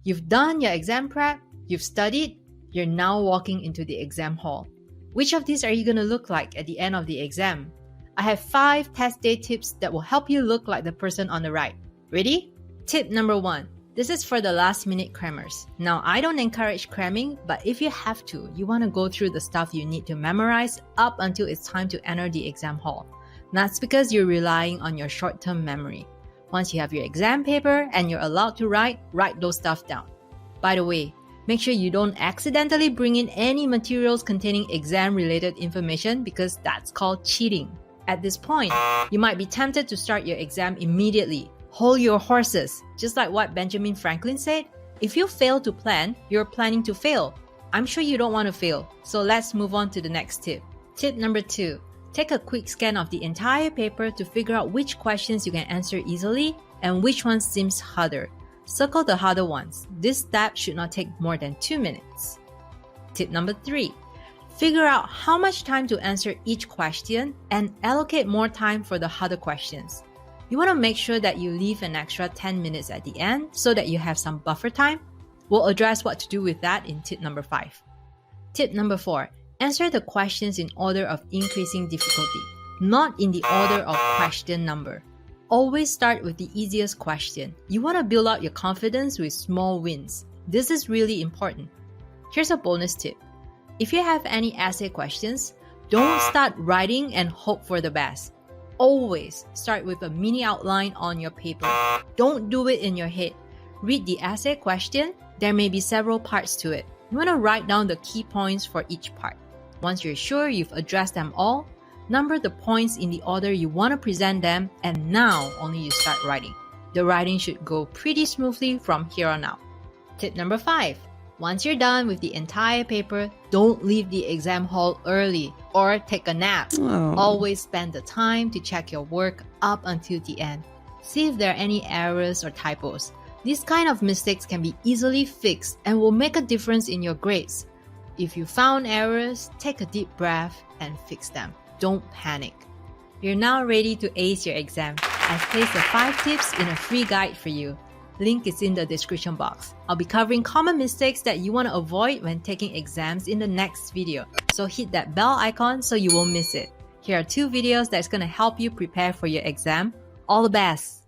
You've done your exam prep, you've studied, you're now walking into the exam hall. Which of these are you going to look like at the end of the exam? I have 5 test day tips that will help you look like the person on the right. Ready? Tip number 1. This is for the last minute crammers. Now, I don't encourage cramming, but if you have to, you want to go through the stuff you need to memorize up until it's time to enter the exam hall. That's because you're relying on your short-term memory. Once you have your exam paper and you're allowed to write those stuff down. By the way, make sure you don't accidentally bring in any materials containing exam-related information because that's called cheating. At this point, you might be tempted to start your exam immediately. Hold your horses, just like what Benjamin Franklin said. If you fail to plan, you're planning to fail. I'm sure you don't want to fail, so let's move on to the next tip. Tip number 2. Take a quick scan of the entire paper to figure out which questions you can answer easily and which ones seems harder. Circle the harder ones. This step should not take more than 2 minutes. Tip number 3. Figure out how much time to answer each question and allocate more time for the harder questions. You want to make sure that you leave an extra 10 minutes at the end so that you have some buffer time. We'll address what to do with that in tip number 5. Tip number 4. Answer the questions in order of increasing difficulty, not in the order of question number. Always start with the easiest question. You want to build up your confidence with small wins. This is really important. Here's a bonus tip. If you have any essay questions, don't start writing and hope for the best. Always start with a mini outline on your paper. Don't do it in your head. Read the essay question. There may be several parts to it. You want to write down the key points for each part. Once you're sure you've addressed them all, number the points in the order you want to present them, and now only you start writing. The writing should go pretty smoothly from here on out. Tip number 5. Once you're done with the entire paper, don't leave the exam hall early or take a nap. Always spend the time to check your work up until the end. See if there are any errors or typos. These kind of mistakes can be easily fixed and will make a difference in your grades. If you found errors, take a deep breath and fix them. Don't panic. You're now ready to ace your exam. I've placed the 5 tips in a free guide for you. Link is in the description box. I'll be covering common mistakes that you want to avoid when taking exams in the next video. So hit that bell icon so you won't miss it. Here are 2 videos that's going to help you prepare for your exam. All the best!